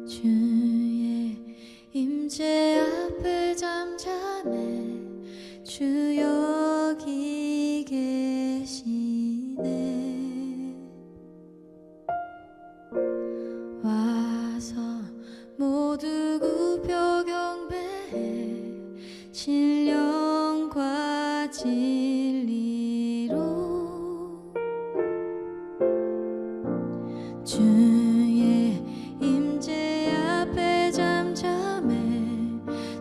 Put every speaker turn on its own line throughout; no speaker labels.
주의 임재 앞에 잠잠해 주 여기 계시네. 와서 모두 굽혀 경배해 신령과 진리로 주의 임재 앞에 잠잠해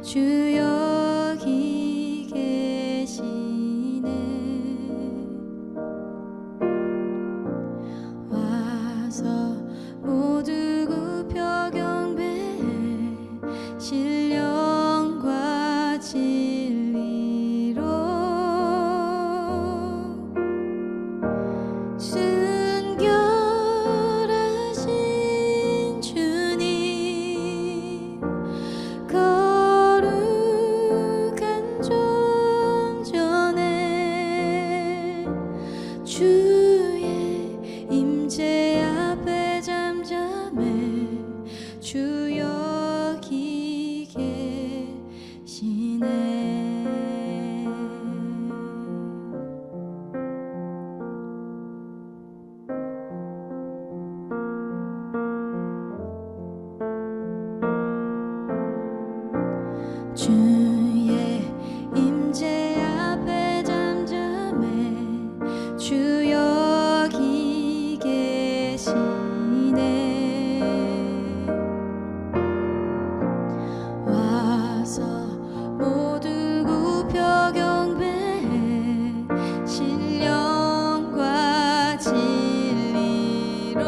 주 여기 계시네. 와서 모두 굽혀 경배해 신령과 진리로 순결하신 주님 거룩한 존전에 주의 임재 앞에 잠잠해 주 여기 계시네. 주의 임재 앞에 잠잠해 주 여기 계시네. 와서 모두 굽혀 경배해 신령과 진리로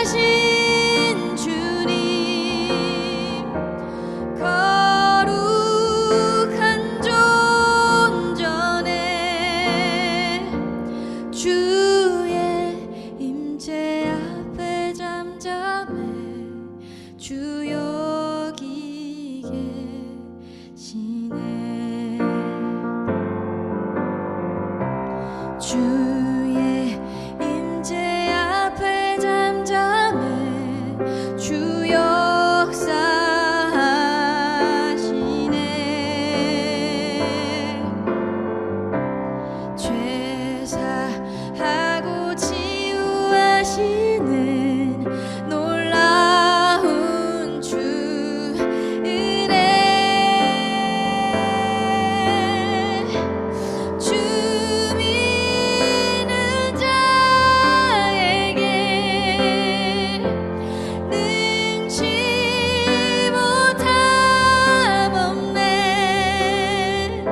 순결하신 주님 거룩한 존전에 주의 임재 앞에 잠잠해 주 여기 계시네. 주의 임재 앞에 잠잠해 주 역사하시네. 죄 사하고 치유하시는 놀라운 주 은혜. 주 믿는 자에게 능치 못함 없네.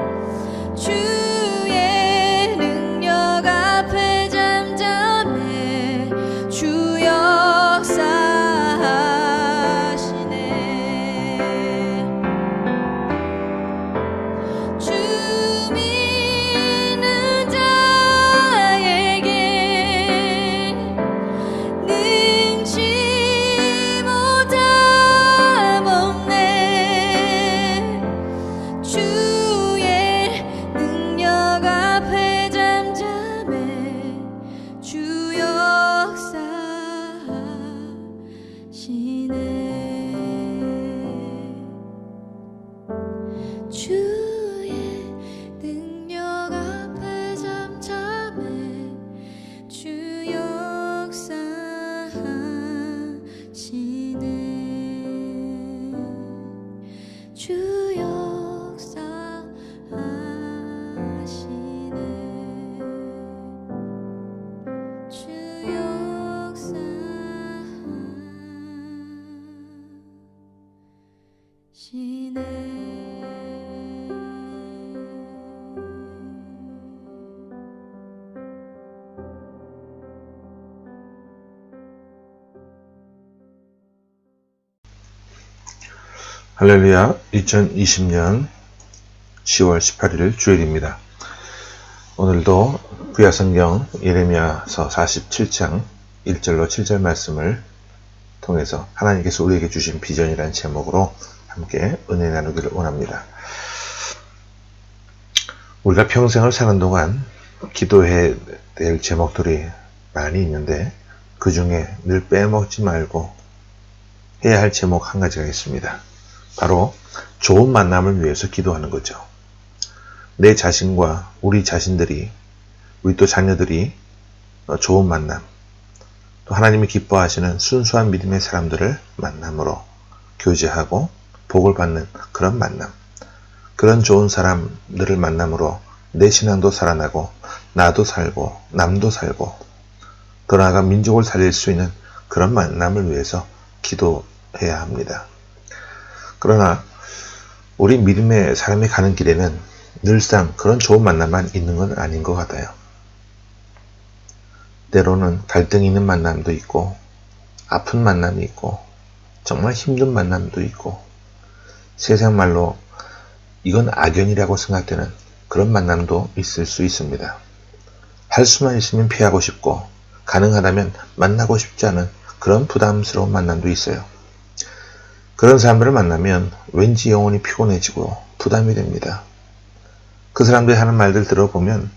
주의 능력 앞에 잠잠해 주 역사하시네. 주 믿는 자에게 능치 못함 없네. 주의 능력 앞에 잠잠해 주 역사하시네. 주의 능력 앞에 잠잠해 주 역사하시네. 주 역사하시네. 주
할렐루야. 2020년 10월 18일 주일입니다. 오늘도 구약성경 예레미야서 47장 1절로 7절 말씀을 통해서 하나님께서 우리에게 주신 비전이라는 제목으로 함께 은혜 나누기를 원합니다. 우리가 평생을 사는 동안 기도해야 될 제목들이 많이 있는데 그 중에 늘 빼먹지 말고 해야 할 제목 한 가지가 있습니다. 바로 좋은 만남을 위해서 기도하는 거죠. 내 자신과 우리 자신들이, 우리 또 자녀들이 좋은 만남, 또 하나님이 기뻐하시는 순수한 믿음의 사람들을 만남으로 교제하고 복을 받는 그런 만남, 그런 좋은 사람들을 만남으로 내 신앙도 살아나고 나도 살고 남도 살고 더 나아가 민족을 살릴 수 있는 그런 만남을 위해서 기도해야 합니다. 그러나 우리 믿음의 사람이 가는 길에는 늘상 그런 좋은 만남만 있는 건 아닌 것 같아요. 때로는 갈등이 있는 만남도 있고 아픈 만남이 있고 정말 힘든 만남도 있고 세상 말로 이건 악연이라고 생각되는 그런 만남도 있을 수 있습니다. 할 수만 있으면 피하고 싶고 가능하다면 만나고 싶지 않은 그런 부담스러운 만남도 있어요. 그런 사람들을 만나면 왠지 영혼이 피곤해지고 부담이 됩니다. 그 사람들이 하는 말들 들어보면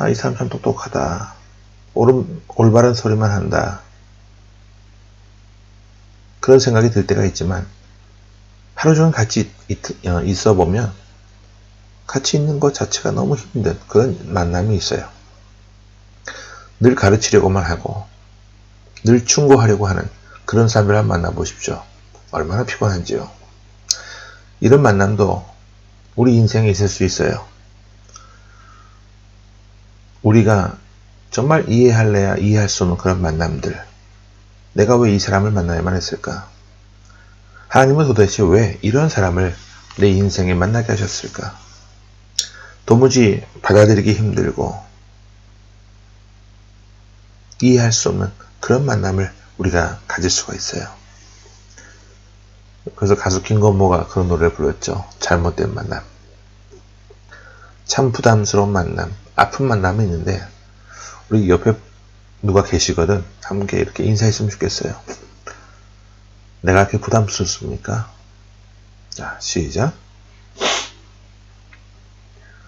이 사람 참 똑똑하다. 올바른 소리만 한다. 그런 생각이 들 때가 있지만 하루 종일 같이 있어 보면 같이 있는 것 자체가 너무 힘든 그런 만남이 있어요. 늘 가르치려고만 하고 늘 충고하려고 하는 그런 사람들을 한번 만나보십시오. 얼마나 피곤한지요. 이런 만남도 우리 인생에 있을 수 있어요. 우리가 정말 이해할래야 이해할 수 없는 그런 만남들. 내가 왜 이 사람을 만나야만 했을까? 하나님은 도대체 왜 이런 사람을 내 인생에 만나게 하셨을까? 도무지 받아들이기 힘들고 이해할 수 없는 그런 만남을 우리가 가질 수가 있어요. 그래서 가수 김건모가 그런 노래를 불렀죠. 잘못된 만남. 참 부담스러운 만남, 아픈 만남이 있는데 우리 옆에 누가 계시거든 함께 이렇게 인사했으면 좋겠어요. 내가 이렇게 부담스럽습니까? 자, 시작.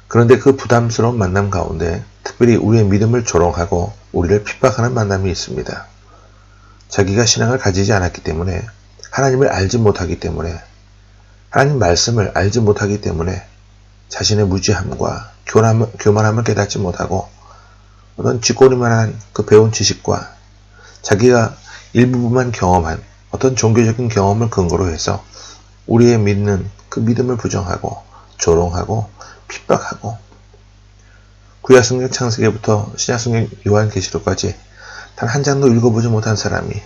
그런데 그 부담스러운 만남 가운데 특별히 우리의 믿음을 조롱하고 우리를 핍박하는 만남이 있습니다. 자기가 신앙을 가지지 않았기 때문에 하나님을 알지 못하기 때문에 하나님 말씀을 알지 못하기 때문에 자신의 무지함과 교만함을 깨닫지 못하고 어떤 쥐꼬리만한 그 배운 지식과 자기가 일부분만 경험한 어떤 종교적인 경험을 근거로 해서 우리의 믿는 그 믿음을 부정하고 조롱하고 핍박하고 구약성경 창세기부터 신약성경 요한계시록까지 단 한 장도 읽어보지 못한 사람이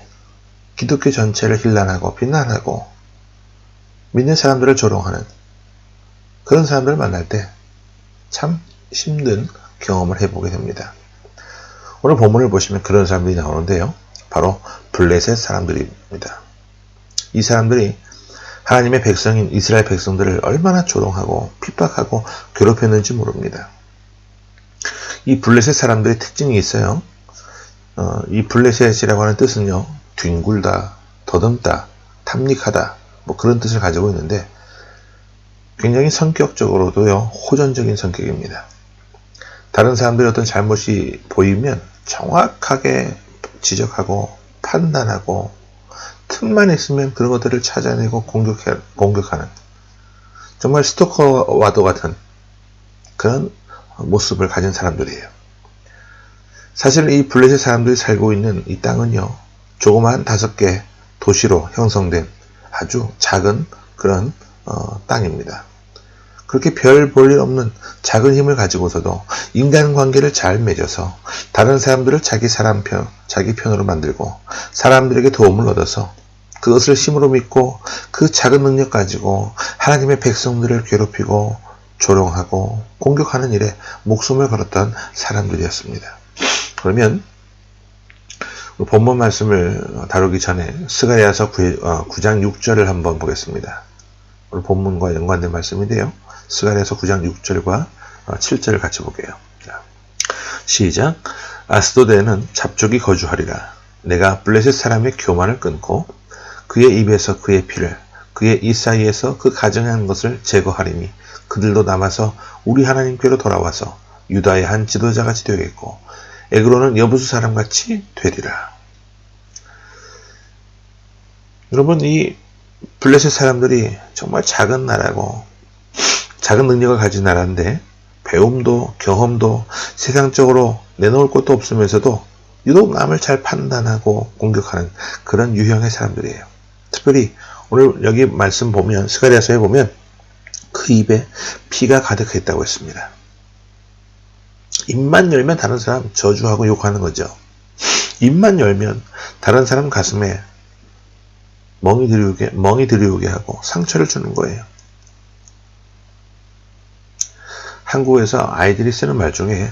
기독교 전체를 힐난하고 비난하고 믿는 사람들을 조롱하는 그런 사람들을 만날 때 참 힘든 경험을 해보게 됩니다. 오늘 본문을 보시면 그런 사람들이 나오는데요. 바로 블레셋 사람들입니다. 이 사람들이 하나님의 백성인 이스라엘 백성들을 얼마나 조롱하고 핍박하고 괴롭혔는지 모릅니다. 이 블레셋 사람들의 특징이 있어요. 이 블레셋이라고 하는 뜻은요. 뒹굴다, 더듬다, 탐닉하다 뭐 그런 뜻을 가지고 있는데 굉장히 성격적으로도요. 호전적인 성격입니다. 다른 사람들이 어떤 잘못이 보이면 정확하게 지적하고 판단하고 틈만 있으면 그런 것들을 찾아내고 공격하는 정말 스토커와도 같은 그런 모습을 가진 사람들이에요. 사실 이 블레셋 사람들이 살고 있는 이 땅은요. 조그마한 5개 도시로 형성된 아주 작은 그런 땅입니다. 그렇게 별 볼 일 없는 작은 힘을 가지고서도 인간관계를 잘 맺어서 다른 사람들을 자기 편으로 만들고 사람들에게 도움을 얻어서 그것을 힘으로 믿고 그 작은 능력 가지고 하나님의 백성들을 괴롭히고 조롱하고 공격하는 일에 목숨을 걸었던 사람들이었습니다. 그러면 본문 말씀을 다루기 전에 스가랴서 9장 6절을 한번 보겠습니다. 오늘 본문과 연관된 말씀인데요. 스가랴서 9장 6절과 7절을 같이 볼게요. 시작. 아스도드에는 잡족이 거주하리라. 내가 블레셋 사람의 교만을 끊고 그의 입에서 그의 피를 그의 이 사이에서 그 가증한 것을 제거하리니 그들도 남아서 우리 하나님께로 돌아와서 유다의 한 지도자같이 되겠고 에그론은 여부수 사람같이 되리라. 여러분, 이 블레셋 사람들이 정말 작은 나라고 작은 능력을 가진 나라인데 배움도 경험도 세상적으로 내놓을 것도 없으면서도 유독 남을 잘 판단하고 공격하는 그런 유형의 사람들이에요. 특별히 오늘 여기 말씀 보면 스가랴서에 보면 그 입에 피가 가득했다고 했습니다. 입만 열면 다른 사람 저주하고 욕하는 거죠. 입만 열면 다른 사람 가슴에 멍이 들이오게 하고 상처를 주는 거예요. 한국에서 아이들이 쓰는 말 중에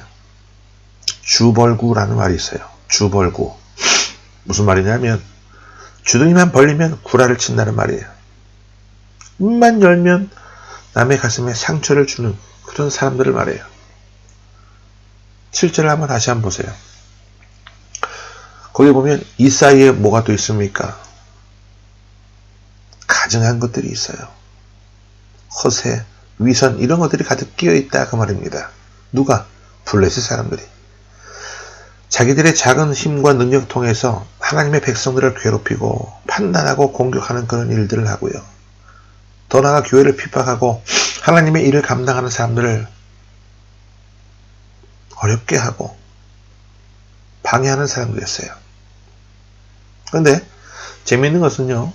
주벌구라는 말이 있어요. 주벌구. 무슨 말이냐면 주둥이만 벌리면 구라를 친다는 말이에요. 입만 열면 남의 가슴에 상처를 주는 그런 사람들을 말해요. 7절을 한번 다시 한번 보세요. 거기 보면 이 사이에 뭐가 또 있습니까? 가증한 것들이 있어요. 허세, 위선 이런 것들이 가득 끼어있다 그 말입니다. 누가? 블레셋 사람들이. 자기들의 작은 힘과 능력 통해서 하나님의 백성들을 괴롭히고 판단하고 공격하는 그런 일들을 하고요. 더 나아가 교회를 핍박하고 하나님의 일을 감당하는 사람들을 어렵게 하고 방해하는 사람들이었어요. 그런데 재미있는 것은요.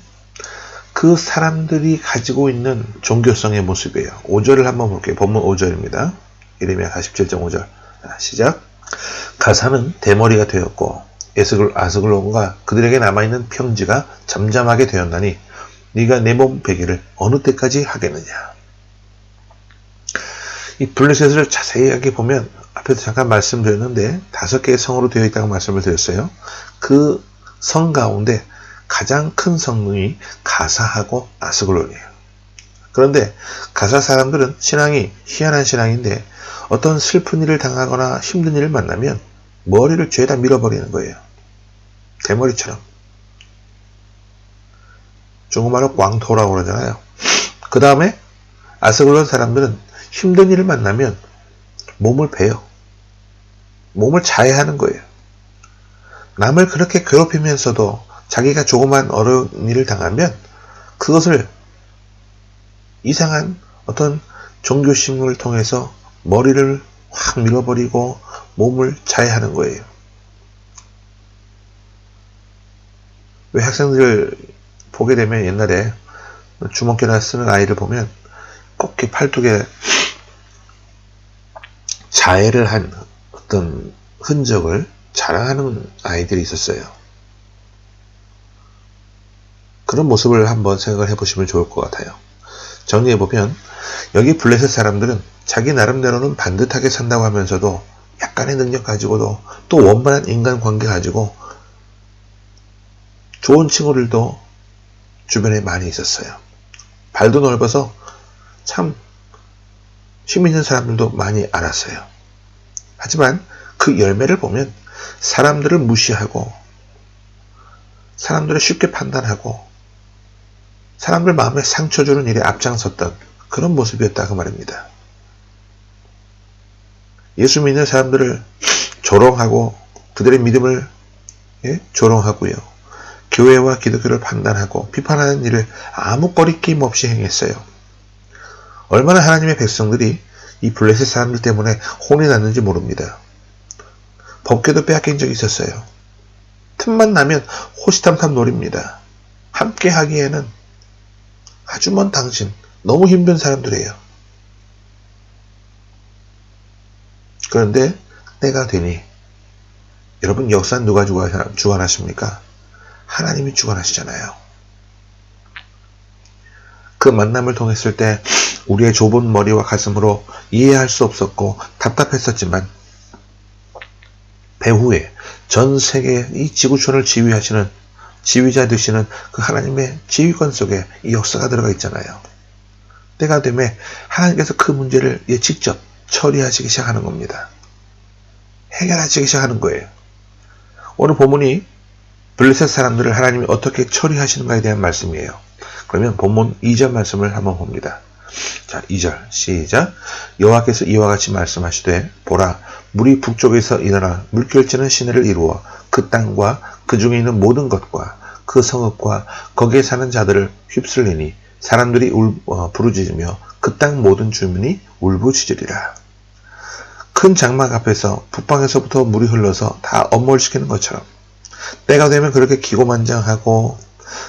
그 사람들이 가지고 있는 종교성의 모습이에요. 5절을 한번 볼게요. 본문 5절입니다. 이레미야 47.5절 시작. 가사는 대머리가 되었고 아스글론과 그들에게 남아있는 평지가 잠잠하게 되었나니 네가 내 몸 베기를 어느 때까지 하겠느냐. 이 블레셋을 자세하게 보면 앞에서 잠깐 말씀드렸는데 5개의 성으로 되어 있다고 말씀을 드렸어요. 그 성 가운데 가장 큰 성이 가사하고 아스글론이에요. 그런데 가사 사람들은 신앙이 희한한 신앙인데 어떤 슬픈 일을 당하거나 힘든 일을 만나면 머리를 죄다 밀어버리는 거예요. 대머리처럼. 중국말로 광토라고 그러잖아요. 그 다음에 아스글론 사람들은 힘든 일을 만나면 몸을 베요. 몸을 자해하는 거예요. 남을 그렇게 괴롭히면서도 자기가 조그만 어려운 일을 당하면 그것을 이상한 어떤 종교심을 통해서 머리를 확 밀어버리고 몸을 자해하는 거예요. 왜 학생들 보게 되면 옛날에 주먹개나 쓰는 아이를 보면 꼭 이렇게 팔뚝에 자해를 한 어떤 흔적을 자랑하는 아이들이 있었어요. 그런 모습을 한번 생각을 해보시면 좋을 것 같아요. 정리해보면 여기 블레셋 사람들은 자기 나름대로는 반듯하게 산다고 하면서도 약간의 능력 가지고도 또 원만한 인간관계 가지고 좋은 친구들도 주변에 많이 있었어요. 발도 넓어서 참 힘 있는 사람들도 많이 알았어요. 하지만 그 열매를 보면 사람들을 무시하고 사람들을 쉽게 판단하고 사람들 마음에 상처 주는 일에 앞장섰던 그런 모습이었다 그 말입니다. 예수 믿는 사람들을 조롱하고 그들의 믿음을 조롱하고요. 교회와 기독교를 판단하고 비판하는 일을 아무 거리낌 없이 행했어요. 얼마나 하나님의 백성들이 이 블레셋 사람들 때문에 혼이 났는지 모릅니다. 법궤도 빼앗긴 적이 있었어요. 틈만 나면 호시탐탐 노립니다. 함께 하기에는 아주 먼 당신, 너무 힘든 사람들이에요. 그런데 때가 되니 여러분 역사는 누가 주관하십니까? 하나님이 주관하시잖아요. 그 만남을 통했을 때 우리의 좁은 머리와 가슴으로 이해할 수 없었고 답답했었지만 배후에 전 세계 이 지구촌을 지휘하시는 지휘자 되시는 그 하나님의 지휘권 속에 이 역사가 들어가 있잖아요. 때가 되면 하나님께서 그 문제를 직접 처리하시기 시작하는 겁니다. 해결하시기 시작하는 거예요. 오늘 본문이 블레셋 사람들을 하나님이 어떻게 처리하시는가에 대한 말씀이에요. 그러면 본문 2절 말씀을 한번 봅니다. 자, 2절 시작. 여호와께서 이와 같이 말씀하시되 보라 물이 북쪽에서 일어나 물결치는 시내를 이루어 그 땅과 그 중에 있는 모든 것과 그 성읍과 거기에 사는 자들을 휩쓸리니 사람들이 부르짖으며 그 땅 모든 주민이 울부짖으리라. 큰 장막 앞에서 북방에서부터 물이 흘러서 다 엄몰시키는 것처럼 때가 되면 그렇게 기고만장하고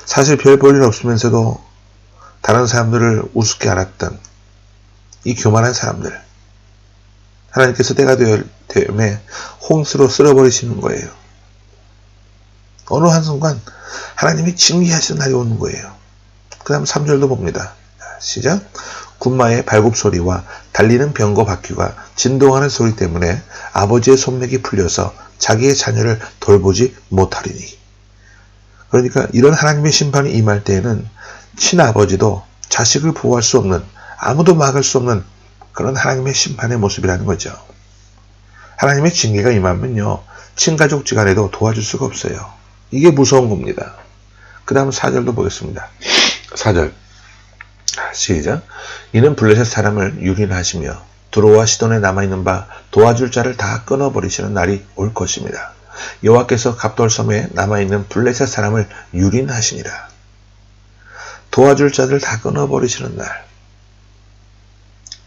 사실 별 볼 일 없으면서도 다른 사람들을 우습게 알았던 이 교만한 사람들, 하나님께서 때가 되면 홍수로 쓸어버리시는 거예요. 어느 한순간 하나님이 징계하시는 날이 오는 거예요. 그 다음 3절도 봅니다. 시작. 군마의 발굽소리와 달리는 병거 바퀴가 진동하는 소리 때문에 아버지의 손맥이 풀려서 자기의 자녀를 돌보지 못하리니. 그러니까 이런 하나님의 심판이 임할 때에는 친아버지도 자식을 보호할 수 없는, 아무도 막을 수 없는 그런 하나님의 심판의 모습이라는 거죠. 하나님의 징계가 임하면요, 친가족 지간에도 도와줄 수가 없어요. 이게 무서운 겁니다. 그 다음 4절도 보겠습니다. 4절 시작. 이는 블레셋 사람을 유린하시며 두로와 시돈에 남아있는 바 도와줄 자를 다 끊어버리시는 날이 올 것입니다. 여호와께서 갑돌섬에 남아있는 블레셋 사람을 유린하시니라. 도와줄 자들 다 끊어버리시는 날.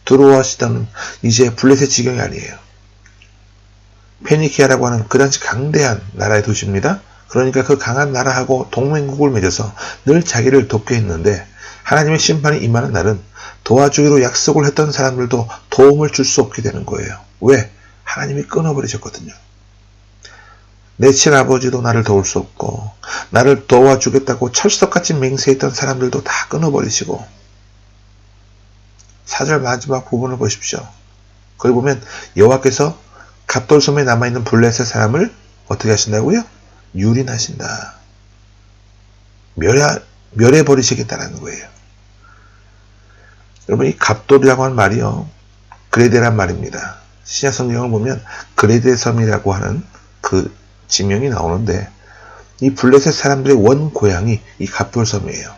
두로와 시돈은 이제 블레셋 지경이 아니에요. 페니키아라고 하는 그 당시 강대한 나라의 도시입니다. 그러니까 그 강한 나라하고 동맹국을 맺어서 늘 자기를 돕게 했는데 하나님의 심판이 임하는 날은 도와주기로 약속을 했던 사람들도 도움을 줄 수 없게 되는 거예요. 왜? 하나님이 끊어버리셨거든요. 내 친아버지도 나를 도울 수 없고 나를 도와주겠다고 철석같이 맹세했던 사람들도 다 끊어버리시고 4절 마지막 부분을 보십시오. 거기 보면 여호와께서 갑돌섬에 남아있는 블레셋 사람을 어떻게 하신다고요? 유린하신다. 멸해버리시겠다는 거예요. 여러분, 이 갑돌이라고 하는 말이요, 그레데란 말입니다. 신약 성경을 보면 그레데 섬이라고 하는 그 지명이 나오는데 이 블레셋 사람들의 원 고향이 이 갑돌섬이에요.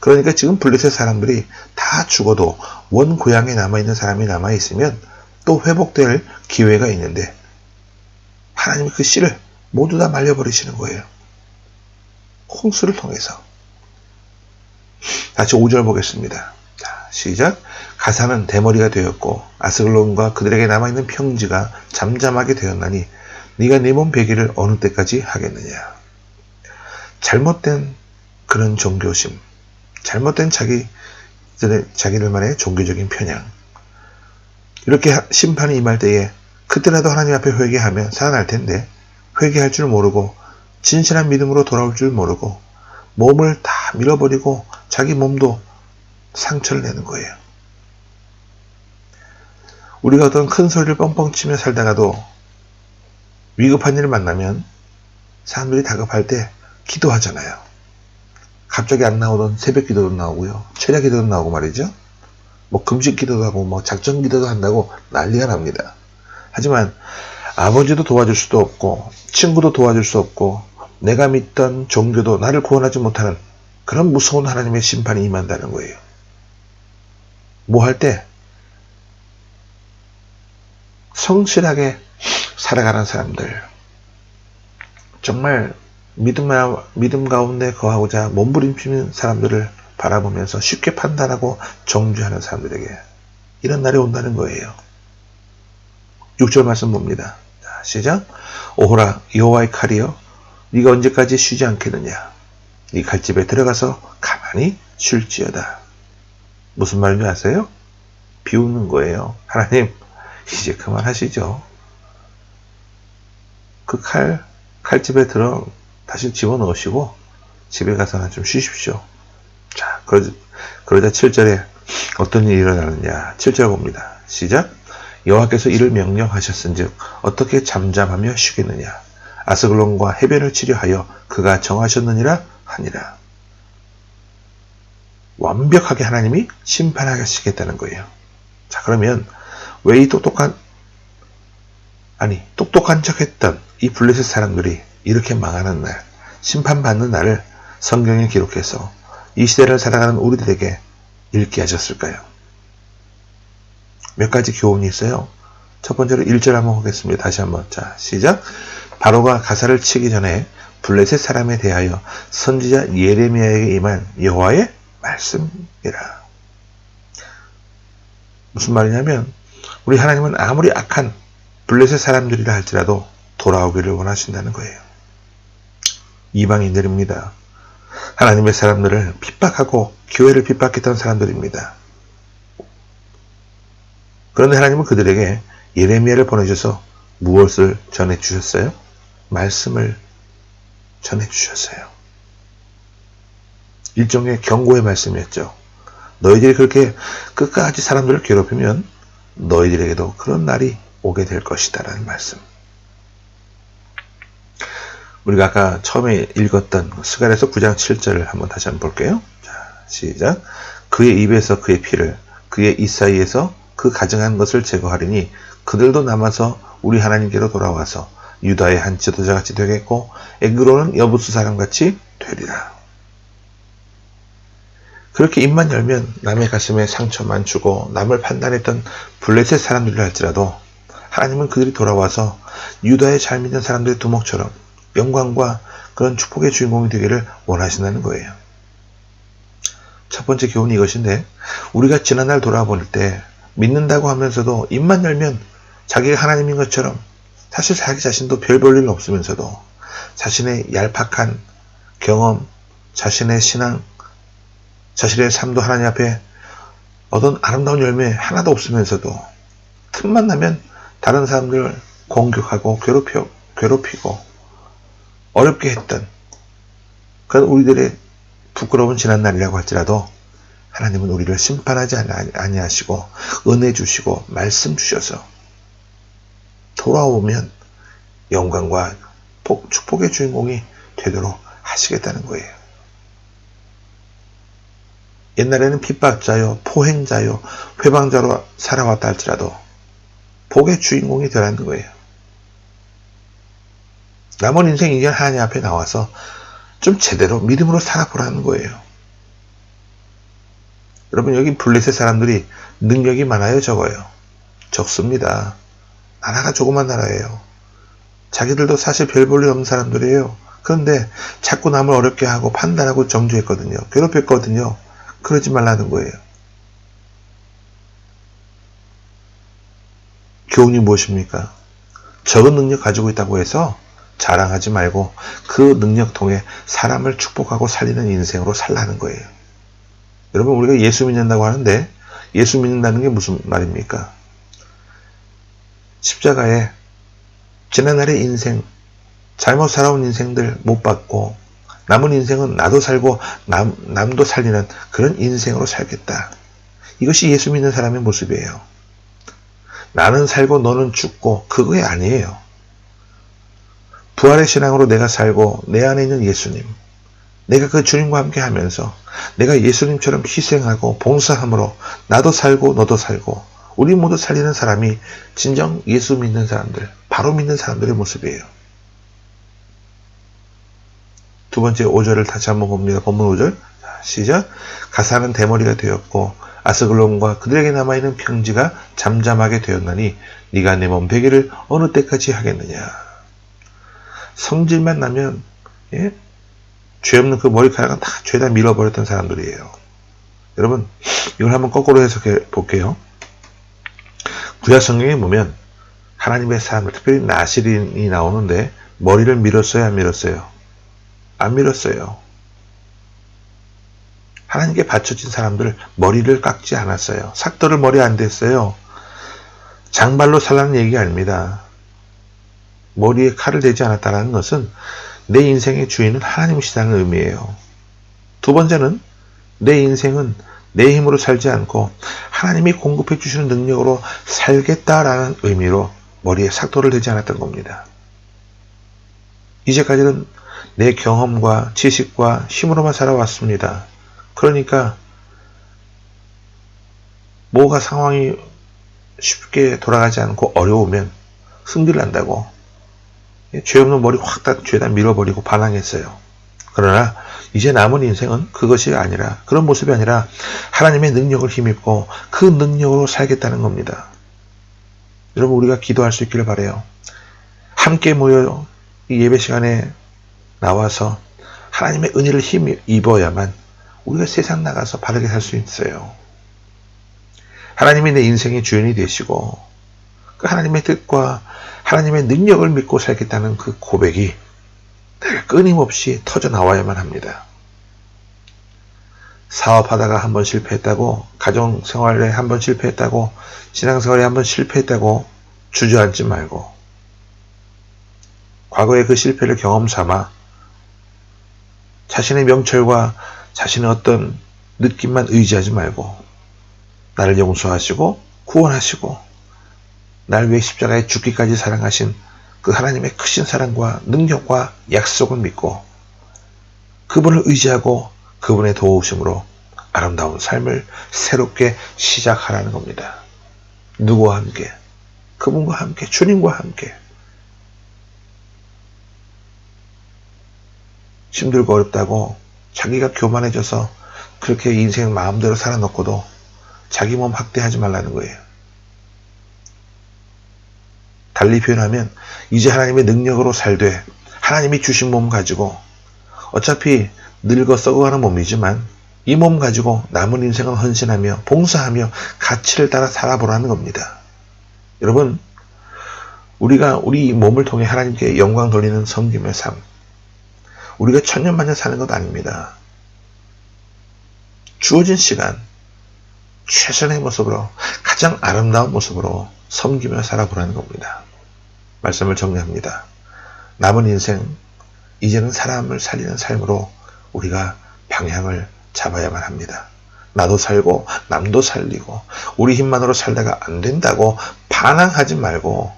그러니까 지금 블레셋 사람들이 다 죽어도 원 고향에 남아있는 사람이 남아있으면 또 회복될 기회가 있는데 하나님이 그 씨를 모두 다 말려버리시는 거예요. 홍수를 통해서. 다시 5절 보겠습니다. 자, 시작. 가사는 대머리가 되었고 아스글론과 그들에게 남아있는 평지가 잠잠하게 되었나니 네가 네 몸 베기를 어느 때까지 하겠느냐. 잘못된 그런 종교심, 잘못된 자기들만의 종교적인 편향, 이렇게 심판이 임할 때에 그때라도 하나님 앞에 회개하면 살아날 텐데 회개할 줄 모르고 진실한 믿음으로 돌아올 줄 모르고 몸을 다 밀어버리고 자기 몸도 상처를 내는 거예요. 우리가 어떤 큰 소리를 뻥뻥 치며 살다가도 위급한 일을 만나면 사람들이 다급할 때 기도하잖아요. 갑자기 안 나오던 새벽 기도도 나오고요. 철야 기도도 나오고 말이죠. 뭐 금식 기도도 하고 뭐 작전 기도도 한다고 난리가 납니다. 하지만 아버지도 도와줄 수도 없고 친구도 도와줄 수 없고 내가 믿던 종교도 나를 구원하지 못하는 그런 무서운 하나님의 심판이 임한다는 거예요. 뭐 할 때? 성실하게 살아가는 사람들, 정말 믿음 가운데 거하고자 몸부림치는 사람들을 바라보면서 쉽게 판단하고 정죄하는 사람들에게 이런 날이 온다는 거예요. 6절 말씀 봅니다. 자, 시작. 오호라 여호와의 칼이여 네가 언제까지 쉬지 않겠느냐. 네 칼집에 들어가서 가만히 쉴지어다. 무슨 말인지 아세요? 비웃는 거예요. 하나님 이제 그만하시죠. 그 칼집에 들어 다시 집어넣으시고 집에 가서 좀 쉬십시오. 자, 그러자 7절에 어떤 일이 일어나느냐. 7절 봅니다. 시작. 여호와께서 이를 명령하셨은즉 어떻게 잠잠하며 쉬겠느냐. 아스글론과 해변을 치려하여 그가 정하셨느니라 하니라. 완벽하게 하나님이 심판하시겠다는 거예요. 자, 그러면 왜 이 똑똑한 척했던 이 블레셋 사람들이 이렇게 망하는 날, 심판받는 날을 성경에 기록해서 이 시대를 살아가는 우리들에게 읽게 하셨을까요? 몇 가지 교훈이 있어요. 첫 번째로 1절 한번 보겠습니다. 다시 한번. 자, 시작. 바로가 가사를 치기 전에 블레셋 사람에 대하여 선지자 예레미야에게 임한 여호와의 말씀이라. 무슨 말이냐면 우리 하나님은 아무리 악한 블레셋 사람들이라 할지라도 돌아오기를 원하신다는 거예요. 이방인들입니다. 하나님의 사람들을 핍박하고 교회를 핍박했던 사람들입니다. 그런데 하나님은 그들에게 예레미야를 보내셔서 무엇을 전해주셨어요? 말씀을 전해주셨어요. 일종의 경고의 말씀이었죠. 너희들이 그렇게 끝까지 사람들을 괴롭히면 너희들에게도 그런 날이 오게 될 것이다 라는 말씀. 우리가 아까 처음에 읽었던 스가랴서 9장 7절을 한번 다시 한번 볼게요. 자, 시작. 그의 입에서 그의 피를 그의 입 사이에서 그 가증한 것을 제거하리니 그들도 남아서 우리 하나님께로 돌아와서 유다의 한 지도자같이 되겠고 에그로는 여부수 사람같이 되리라. 그렇게 입만 열면 남의 가슴에 상처만 주고 남을 판단했던 블레셋 사람들이라 할지라도 하나님은 그들이 돌아와서 유다의 잘 믿는 사람들의 두목처럼 영광과 그런 축복의 주인공이 되기를 원하신다는 거예요. 첫 번째 교훈이 이것인데 우리가 지난날 돌아볼 때 믿는다고 하면서도 입만 열면 자기가 하나님인 것처럼 사실 자기 자신도 별 볼 일 없으면서도 자신의 얄팍한 경험, 자신의 신앙, 자신의 삶도 하나님 앞에 어떤 아름다운 열매 하나도 없으면서도 틈만 나면 다른 사람들을 공격하고 괴롭히고 어렵게 했던 그런 우리들의 부끄러운 지난날이라고 할지라도 하나님은 우리를 심판하지 아니하시고 은혜 주시고 말씀 주셔서 돌아오면 영광과 축복의 주인공이 되도록 하시겠다는 거예요. 옛날에는 핍박자요, 포행자요, 회방자로 살아왔다 할지라도 복의 주인공이 되라는 거예요. 남은 인생 이제 하나님 앞에 나와서 좀 제대로 믿음으로 살아보라는 거예요. 여러분 여기 블레셋 사람들이 능력이 많아요, 적어요? 적습니다. 나라가 조그만 나라예요. 자기들도 사실 별 볼 일 없는 사람들이에요. 그런데 자꾸 남을 어렵게 하고 판단하고 정죄했거든요. 괴롭혔거든요. 그러지 말라는 거예요. 교훈이 무엇입니까? 적은 능력 가지고 있다고 해서 자랑하지 말고 그 능력 통해 사람을 축복하고 살리는 인생으로 살라는 거예요. 여러분 우리가 예수 믿는다고 하는데 예수 믿는다는 게 무슨 말입니까? 십자가에 지난날의 인생, 잘못 살아온 인생들 못 받고 남은 인생은 나도 살고 남도 살리는 그런 인생으로 살겠다. 이것이 예수 믿는 사람의 모습이에요. 나는 살고 너는 죽고 그거에 아니에요. 부활의 신앙으로 내가 살고 내 안에 있는 예수님, 내가 그 주님과 함께 하면서 내가 예수님처럼 희생하고 봉사함으로 나도 살고 너도 살고 우리 모두 살리는 사람이 진정 예수 믿는 사람들, 바로 믿는 사람들의 모습이에요. 두 번째 5절을 다시 한번 봅니다. 본문 5절. 시작. 가사는 대머리가 되었고 아스글론과 그들에게 남아있는 평지가 잠잠하게 되었나니 네가 내 몸 베기를 어느 때까지 하겠느냐. 성질만 나면 죄 없는 그 머리카락은 다 죄다 밀어버렸던 사람들이에요. 여러분 이걸 한번 거꾸로 해석해 볼게요. 구약 성경에 보면 하나님의 사람들, 특별히 나실인이 나오는데 머리를 밀었어요, 안 밀었어요? 안 밀었어요. 하나님께 바쳐진 사람들 머리를 깎지 않았어요. 삭도를 머리 안 댔어요. 장발로 살라는 얘기가 아닙니다. 머리에 칼을 대지 않았다는 것은 내 인생의 주인은 하나님이시다는 의미예요. 두 번째는 내 인생은 내 힘으로 살지 않고 하나님이 공급해 주시는 능력으로 살겠다라는 의미로 머리에 삭도를 대지 않았던 겁니다. 이제까지는 내 경험과 지식과 힘으로만 살아왔습니다. 그러니까 뭐가 상황이 쉽게 돌아가지 않고 어려우면 승질 난다고 죄 없는 머리 확 죄다 밀어버리고 반항했어요. 그러나 이제 남은 인생은 그것이 아니라, 그런 모습이 아니라 하나님의 능력을 힘입고 그 능력으로 살겠다는 겁니다. 여러분, 우리가 기도할 수 있기를 바라요. 함께 모여 이 예배 시간에 나와서 하나님의 은혜를 힘입어야만 우리가 세상 나가서 바르게 살 수 있어요. 하나님이 내 인생의 주인이 되시고 그 하나님의 뜻과 하나님의 능력을 믿고 살겠다는 그 고백이 내가 끊임없이 터져 나와야만 합니다. 사업하다가 한번 실패했다고, 가정생활에 한번 실패했다고, 신앙생활에 한번 실패했다고 주저앉지 말고 과거의 그 실패를 경험 삼아 자신의 명철과 자신의 어떤 느낌만 의지하지 말고 나를 용서하시고 구원하시고 날 위해 십자가에 죽기까지 사랑하신 그 하나님의 크신 사랑과 능력과 약속을 믿고 그분을 의지하고 그분의 도우심으로 아름다운 삶을 새롭게 시작하라는 겁니다. 누구와 함께? 그분과 함께, 주님과 함께. 힘들고 어렵다고 자기가 교만해져서 그렇게 인생 마음대로 살아놓고도 자기 몸 학대하지 말라는 거예요. 달리 표현하면 이제 하나님의 능력으로 살되 하나님이 주신 몸 가지고 어차피 늙어 썩어가는 몸이지만 이 몸 가지고 남은 인생을 헌신하며 봉사하며 가치를 따라 살아보라는 겁니다. 여러분, 우리가 우리 몸을 통해 하나님께 영광 돌리는 섬김의 삶, 우리가 천년만년 사는 것 아닙니다. 주어진 시간 최선의 모습으로 가장 아름다운 모습으로 섬기며 살아보라는 겁니다. 말씀을 정리합니다. 남은 인생 이제는 사람을 살리는 삶으로 우리가 방향을 잡아야만 합니다. 나도 살고 남도 살리고 우리 힘만으로 살다가 안 된다고 반항하지 말고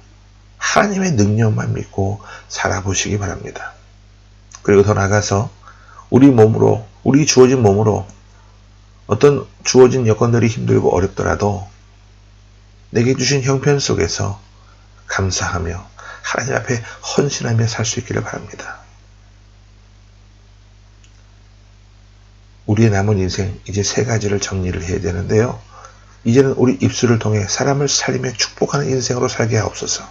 하나님의 능력만 믿고 살아보시기 바랍니다. 그리고 더 나아가서 우리 몸으로, 우리 주어진 몸으로 어떤 주어진 여건들이 힘들고 어렵더라도 내게 주신 형편 속에서 감사하며 하나님 앞에 헌신하며 살 수 있기를 바랍니다. 우리의 남은 인생 이제 세 가지를 정리를 해야 되는데요. 이제는 우리 입술을 통해 사람을 살리며 축복하는 인생으로 살게 하옵소서.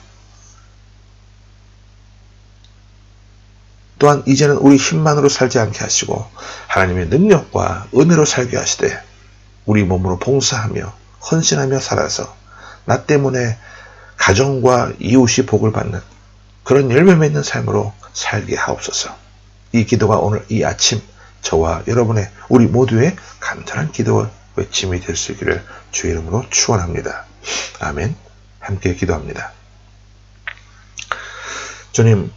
또한 이제는 우리 힘만으로 살지 않게 하시고 하나님의 능력과 은혜로 살게 하시되 우리 몸으로 봉사하며 헌신하며 살아서 나 때문에 가정과 이웃이 복을 받는 그런 열매 맺는 삶으로 살게 하옵소서. 이 기도가 오늘 이 아침 저와 여러분의 우리 모두의 간절한 기도와 외침이 될 수 있기를 주의 이름으로 축원합니다. 아멘. 함께 기도합니다. 주님,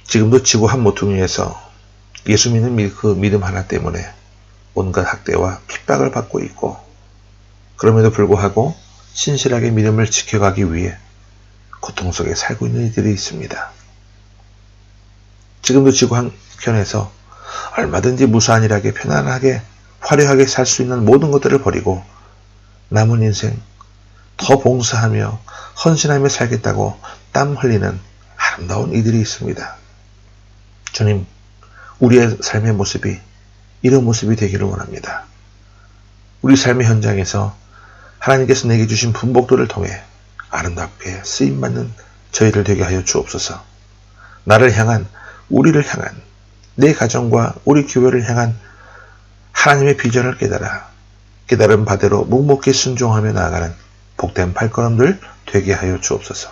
지금도 지구 한 모퉁이에서 예수 믿는 그 믿음 하나 때문에 온갖 학대와 핍박을 받고 있고 그럼에도 불구하고 신실하게 믿음을 지켜가기 위해 고통 속에 살고 있는 이들이 있습니다. 지금도 지구 한켠에서 얼마든지 무수한일하게 편안하게 화려하게 살 수 있는 모든 것들을 버리고 남은 인생 더 봉사하며 헌신하며 살겠다고 땀 흘리는 아름다운 이들이 있습니다. 주님, 우리의 삶의 모습이 이런 모습이 되기를 원합니다. 우리 삶의 현장에서 하나님께서 내게 주신 분복들을 통해 아름답게 쓰임받는 저희들 되게 하여 주옵소서. 나를 향한, 우리를 향한, 내 가정과 우리 교회를 향한 하나님의 비전을 깨달은 바대로 묵묵히 순종하며 나아가는 복된 발걸음들 되게 하여 주옵소서.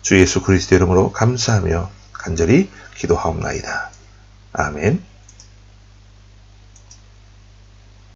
주 예수 그리스도 이름으로 감사하며 간절히 기도하옵나이다. 아멘.